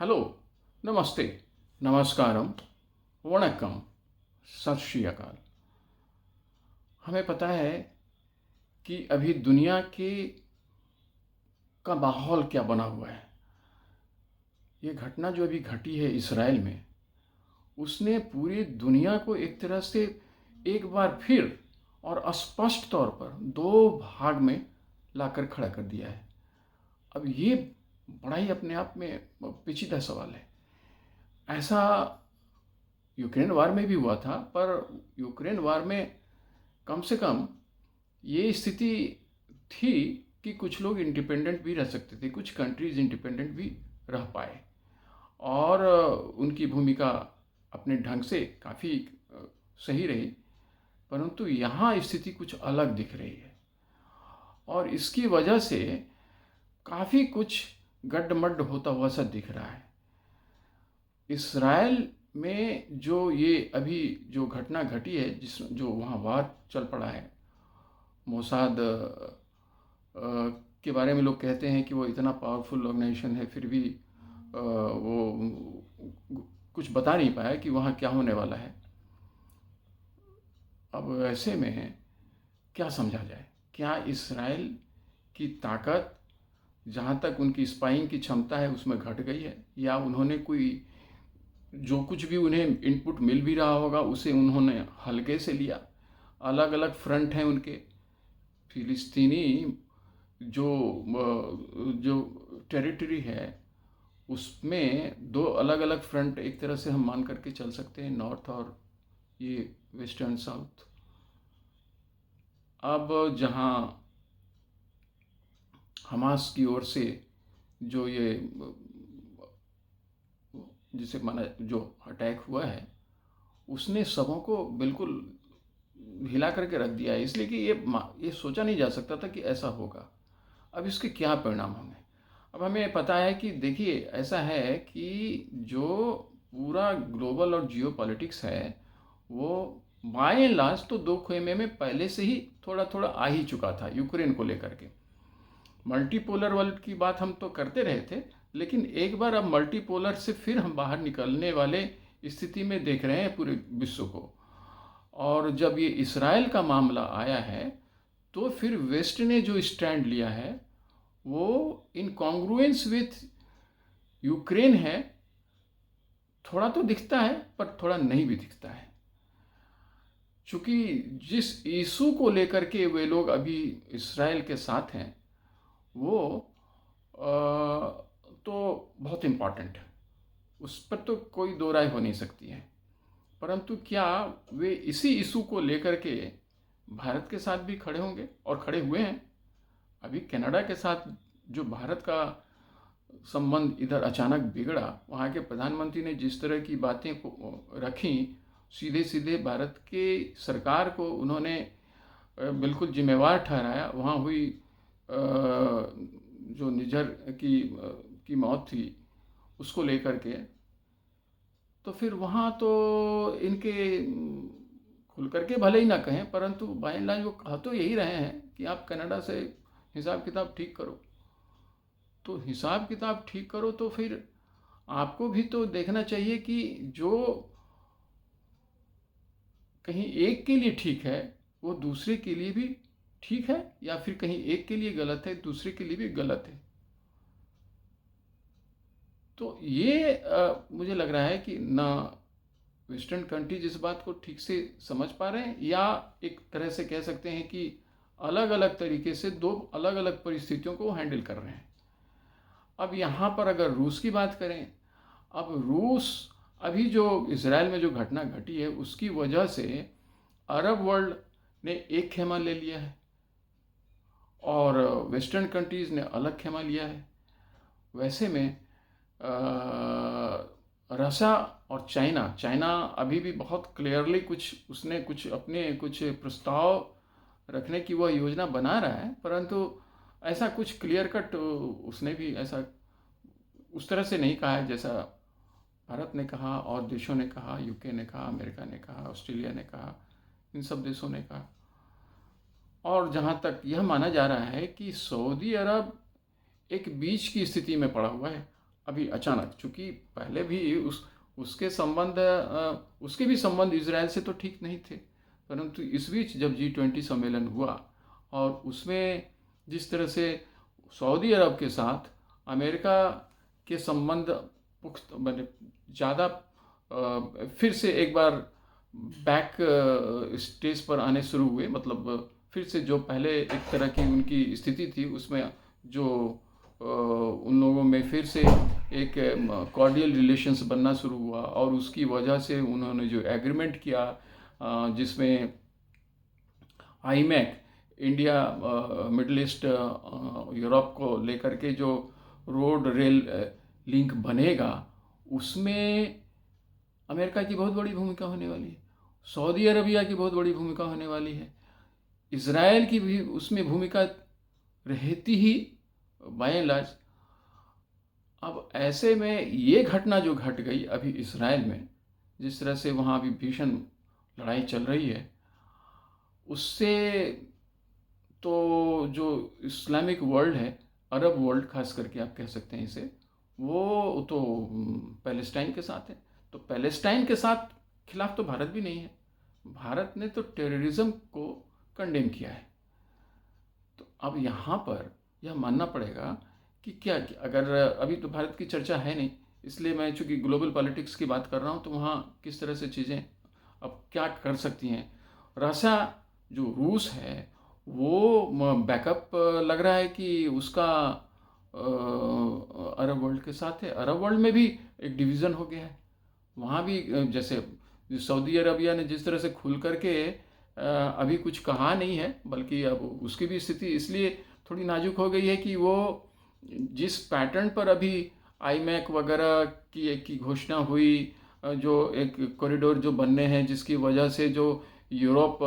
Hello, नमस्ते, नमस्कारम, वणक्कम, सत श्री अकाल। हमें पता है कि अभी दुनिया के का माहौल क्या बना हुआ है। ये घटना जो अभी घटी है इज़राइल में, उसने पूरी दुनिया को एक तरह से एक बार फिर और स्पष्ट तौर पर दो भाग में लाकर खड़ा कर दिया है। अब ये बड़ा ही अपने आप में पेचीदा सवाल है। ऐसा यूक्रेन वार में भी हुआ था, पर यूक्रेन वार में कम से कम ये स्थिति थी कि कुछ लोग इंडिपेंडेंट भी रह सकते थे, कुछ कंट्रीज़ इंडिपेंडेंट भी रह पाए और उनकी भूमिका अपने ढंग से काफ़ी सही रही। परंतु यहाँ स्थिति कुछ अलग दिख रही है और इसकी वजह से काफ़ी कुछ गड्ढमड्ढ होता हुआ सा दिख रहा है। इज़राइल में जो ये अभी जो घटना घटी है, जो वहाँ वार चल पड़ा है, मोसाद के बारे में लोग कहते हैं कि वो इतना पावरफुल ऑर्गेनाइजेशन है, फिर भी वो कुछ बता नहीं पाया कि वहाँ क्या होने वाला है। अब ऐसे में क्या समझा जाए? क्या इज़राइल की ताकत, जहाँ तक उनकी स्पाइंग की क्षमता है, उसमें घट गई है, या उन्होंने कोई जो कुछ भी उन्हें इनपुट मिल भी रहा होगा उसे उन्होंने हल्के से लिया? अलग अलग फ्रंट हैं उनके। फिलिस्तीनी जो जो टेरिटरी है, उसमें दो अलग अलग फ्रंट एक तरह से हम मान करके चल सकते हैं, नॉर्थ और ये वेस्टर्न साउथ। अब जहाँ हमास की ओर से जो ये जिसे माना जो अटैक हुआ है, उसने सबों को बिल्कुल हिला करके रख दिया है, इसलिए कि ये सोचा नहीं जा सकता था कि ऐसा होगा। अब इसके क्या परिणाम होंगे? अब हमें पता है कि देखिए, ऐसा है कि जो पूरा ग्लोबल और जियो पॉलिटिक्स है, वो बाय एंड लार्ज तो दो खेमे में पहले से ही थोड़ा थोड़ा आ ही चुका था यूक्रेन को लेकर के। मल्टीपोलर वर्ल्ड की बात हम तो करते रहे थे, लेकिन एक बार अब मल्टीपोलर से फिर हम बाहर निकलने वाले स्थिति में देख रहे हैं पूरे विश्व को। और जब ये इसराइल का मामला आया है, तो फिर वेस्ट ने जो स्टैंड लिया है वो इन कॉन्ग्रुएंस विथ यूक्रेन है। थोड़ा तो दिखता है, पर थोड़ा नहीं भी दिखता है, क्योंकि जिस इशू को लेकर के वे लोग अभी इसराइल के साथ हैं, वो तो बहुत इम्पॉर्टेंट है, उस पर तो कोई दो राय हो नहीं सकती है। परंतु क्या वे इसी इशू को लेकर के भारत के साथ भी खड़े होंगे? और खड़े हुए हैं। अभी कनाडा के साथ जो भारत का संबंध इधर अचानक बिगड़ा, वहाँ के प्रधानमंत्री ने जिस तरह की बातें को रखी, सीधे सीधे भारत के सरकार को उन्होंने बिल्कुल जिम्मेवार ठहराया। वहाँ हुई जो निजर की मौत थी, उसको लेकर के, तो फिर वहाँ तो इनके खुल करके भले ही ना कहें, परंतु बाय एंड लार्ज वो कह तो यही रहे हैं कि आप कनाडा से हिसाब किताब ठीक करो। तो हिसाब किताब ठीक करो तो फिर आपको भी तो देखना चाहिए कि जो कहीं एक के लिए ठीक है, वो दूसरे के लिए भी ठीक है, या फिर कहीं एक के लिए गलत है, दूसरे के लिए भी गलत है। तो ये मुझे लग रहा है कि ना वेस्टर्न कंट्रीज इस बात को ठीक से समझ पा रहे हैं, या एक तरह से कह सकते हैं कि अलग अलग तरीके से दो अलग अलग परिस्थितियों को हैंडल कर रहे हैं। अब यहाँ पर अगर रूस की बात करें, अब रूस अभी जो इसराइल में जो घटना घटी है, उसकी वजह से अरब वर्ल्ड ने एक खेमा ले लिया है और वेस्टर्न कंट्रीज़ ने अलग खेमा लिया है। वैसे में रशिया और चाइना अभी भी बहुत क्लियरली उसने कुछ अपने कुछ प्रस्ताव रखने की वह योजना बना रहा है, परंतु ऐसा कुछ क्लियर कट उसने भी ऐसा उस तरह से नहीं कहा है जैसा भारत ने कहा और देशों ने कहा, यूके ने कहा, अमेरिका ने कहा, ऑस्ट्रेलिया ने कहा, इन सब देशों ने कहा। और जहाँ तक यह माना जा रहा है कि सऊदी अरब एक बीच की स्थिति में पड़ा हुआ है। अभी अचानक, चूँकि पहले भी उसके भी संबंध इज़राइल से तो ठीक नहीं थे, परंतु इस बीच जब G20 सम्मेलन हुआ और उसमें जिस तरह से सऊदी अरब के साथ अमेरिका के संबंध पुख्त माने ज़्यादा फिर से एक बार बैक स्टेज पर आने शुरू हुए, मतलब फिर से जो पहले एक तरह की उनकी स्थिति थी उसमें जो उन लोगों में फिर से एक कॉर्डियल रिलेशंस बनना शुरू हुआ, और उसकी वजह से उन्होंने जो एग्रीमेंट किया जिसमें iMac India middle east Europe को लेकर के जो रोड रेल लिंक बनेगा, उसमें अमेरिका की बहुत बड़ी भूमिका होने वाली है, सऊदी अरबिया की बहुत बड़ी भूमिका होने वाली है, इज़राइल की भी उसमें भूमिका रहती ही बाय एंड लार्ज। अब ऐसे में ये घटना जो घट गई अभी इज़राइल में, जिस तरह से वहाँ अभी भीषण लड़ाई चल रही है, उससे तो जो इस्लामिक वर्ल्ड है, अरब वर्ल्ड खास करके आप कह सकते हैं इसे, वो तो पैलेस्टाइन के साथ है। तो पैलेस्टाइन के साथ खिलाफ तो भारत भी नहीं है, भारत ने तो टेररिज्म को कंडेम किया है। तो अब यहाँ पर यह मानना पड़ेगा कि क्या अगर अभी तो भारत की चर्चा है नहीं, इसलिए मैं चूँकि ग्लोबल पॉलिटिक्स की बात कर रहा हूँ, तो वहाँ किस तरह से चीज़ें अब क्या कर सकती हैं। रशिया जो रूस है वो बैकअप लग रहा है कि उसका अरब वर्ल्ड के साथ है। अरब वर्ल्ड में भी एक डिवीज़न हो गया है, वहाँ भी जैसे सऊदी अरबिया ने जिस तरह से खुल करके अभी कुछ कहा नहीं है, बल्कि अब उसकी भी स्थिति इसलिए थोड़ी नाजुक हो गई है कि वो जिस पैटर्न पर अभी आईमैक वगैरह की एक की घोषणा हुई, जो एक कॉरिडोर जो बनने हैं जिसकी वजह से जो यूरोप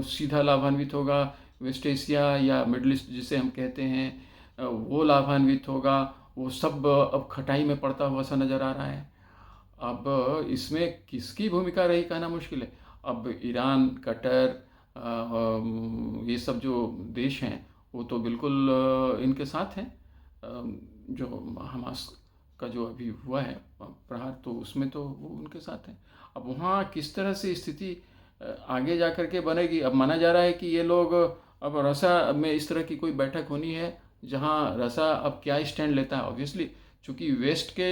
सीधा लाभान्वित होगा, वेस्ट एशिया या मिडल ईस्ट जिसे हम कहते हैं वो लाभान्वित होगा, वो सब अब खटाई में पड़ता हुआ सा नज़र आ रहा है। अब इसमें किसकी भूमिका रही कहना मुश्किल है। अब ईरान, कतर, ये सब जो देश हैं वो तो बिल्कुल इनके साथ हैं। जो हमास का जो अभी हुआ है प्रहार, तो उसमें तो वो उनके साथ हैं। अब वहाँ किस तरह से स्थिति आगे जा कर के बनेगी। अब माना जा रहा है कि ये लोग अब रसा में इस तरह की कोई बैठक होनी है जहाँ रसा अब क्या स्टैंड लेता है। ऑब्वियसली चूँकि वेस्ट के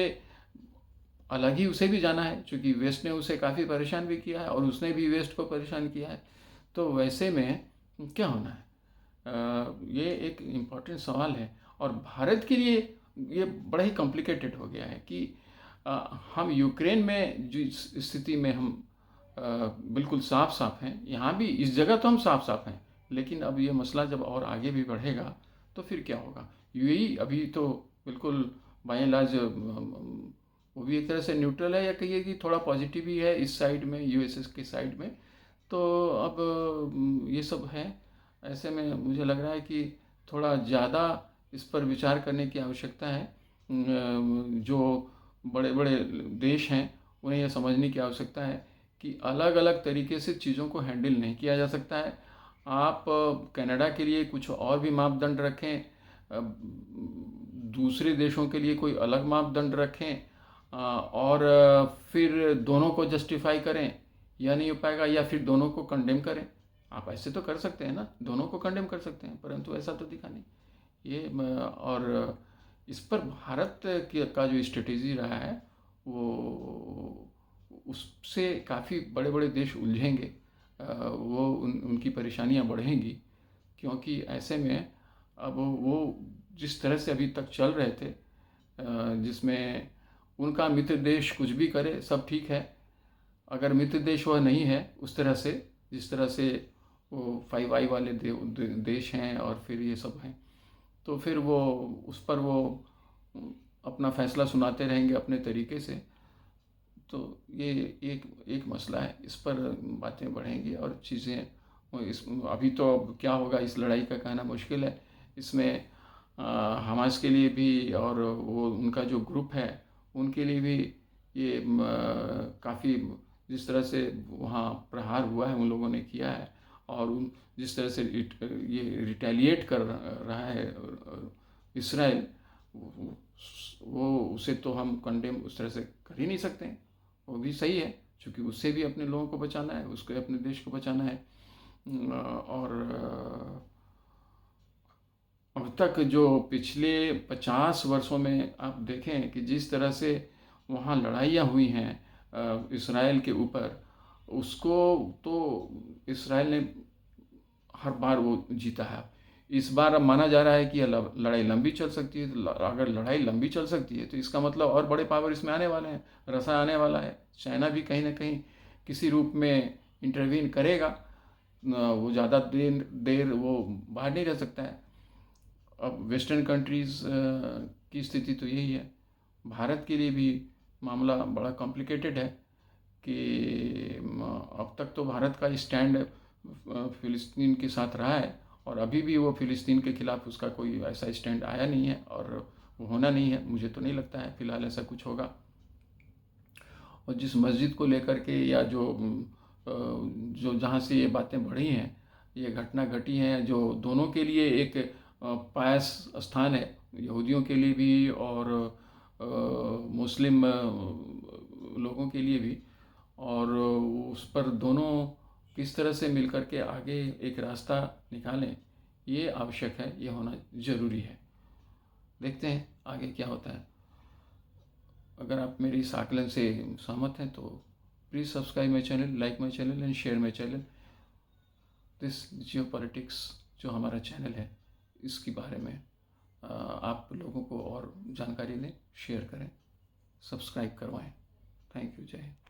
अलग ही उसे भी जाना है, क्योंकि वेस्ट ने उसे काफ़ी परेशान भी किया है और उसने भी वेस्ट को परेशान किया है। तो वैसे में क्या होना है, ये एक इम्पॉर्टेंट सवाल है। और भारत के लिए ये बड़ा ही कॉम्प्लिकेटेड हो गया है कि हम यूक्रेन में जिस स्थिति में हम बिल्कुल साफ साफ हैं, यहाँ भी इस जगह तो हम साफ साफ हैं, लेकिन अब ये मसला जब और आगे भी बढ़ेगा तो फिर क्या होगा। यूएई अभी तो बिल्कुल बाय एंड लार्ज वो भी एक तरह से न्यूट्रल है, या कहिए कि थोड़ा पॉजिटिव ही है इस साइड में, यूएसएस के साइड में। तो अब ये सब है। ऐसे में मुझे लग रहा है कि थोड़ा ज़्यादा इस पर विचार करने की आवश्यकता है। जो बड़े बड़े देश हैं उन्हें यह समझने की आवश्यकता है कि अलग अलग तरीके से चीज़ों को हैंडल नहीं किया जा सकता है। आप कनाडा के लिए कुछ और भी मापदंड रखें, दूसरे देशों के लिए कोई अलग मापदंड रखें, और फिर दोनोट को जस्टिफाई करें, यह नहीं हो पाएगा। या फिर दोनों को कंडेम करें। आप ऐसे तो कर सकते हैं ना, दोनों को कंडेम कर सकते हैं, परंतु ऐसा तो दिखा नहीं ये। और इस पर भारत का जो स्ट्रेटेजी रहा है वो उससे काफ़ी बड़े बड़े देश उलझेंगे, वो उनकी परेशानियां बढ़ेंगी, क्योंकि ऐसे में अब वो जिस तरह से अभी तक चल रहे थे, जिसमें उनका मित्र देश कुछ भी करे सब ठीक है, अगर मित्र देश वह नहीं है उस तरह से जिस तरह से वो 5I वाले देश हैं और फिर ये सब हैं, तो फिर वो उस पर वो अपना फैसला सुनाते रहेंगे अपने तरीके से। तो ये एक एक मसला है, इस पर बातें बढ़ेंगी और चीज़ें इस अभी तो अब क्या होगा इस लड़ाई का कहना मुश्किल है। इसमें हमास के लिए भी और वो उनका जो ग्रुप है उनके लिए भी ये काफ़ी जिस तरह से वहाँ प्रहार हुआ है उन लोगों ने किया है, और उन जिस तरह से ये रिटेलिएट कर रहा है इसराइल, वो उसे तो हम कंडेम उस तरह से कर ही नहीं सकते हैं। वो भी सही है, क्योंकि उससे भी अपने लोगों को बचाना है, उसको अपने देश को बचाना है। और अब तक जो पिछले 50 वर्षों में आप देखें कि जिस तरह से वहाँ लड़ाइयाँ हुई हैं इसराइल के ऊपर, उसको तो इसराइल ने हर बार वो जीता है। इस बार अब माना जा रहा है कि लड़ाई लंबी चल सकती है। तो अगर लड़ाई लंबी चल सकती है तो इसका मतलब और बड़े पावर इसमें आने वाले हैं। रसा आने वाला है, चाइना भी कहीं ना कहीं किसी रूप में इंटरवीन करेगा। वो ज़्यादा देर देर वो बाहर नहीं रह सकता है। अब वेस्टर्न कंट्रीज़ की स्थिति तो यही है। भारत के लिए भी मामला बड़ा कॉम्प्लिकेटेड है कि अब तक तो भारत का स्टैंड फ़िलिस्तीन के साथ रहा है, और अभी भी वो फ़िलिस्तीन के ख़िलाफ़ उसका कोई ऐसा स्टैंड आया नहीं है, और वो होना नहीं है। मुझे तो नहीं लगता है फ़िलहाल ऐसा कुछ होगा। और जिस मस्जिद को लेकर के या जो जहाँ से ये बातें बढ़ी हैं, ये घटना घटी हैं, जो दोनों के लिए एक पायस स्थान है, यहूदियों के लिए भी और मुस्लिम लोगों के लिए भी। और उस पर दोनों किस तरह से मिलकर के आगे एक रास्ता निकालें, ये आवश्यक है, ये होना ज़रूरी है। देखते हैं आगे क्या होता है। अगर आप मेरी इस आकलन से सहमत हैं तो please subscribe my channel, like my channel and share my channel. This geopolitics जो हमारा चैनल है, इसके बारे में आप लोगों को और जानकारी दें, शेयर करें, सब्सक्राइब करवाएं। Thank you. जय हिंद।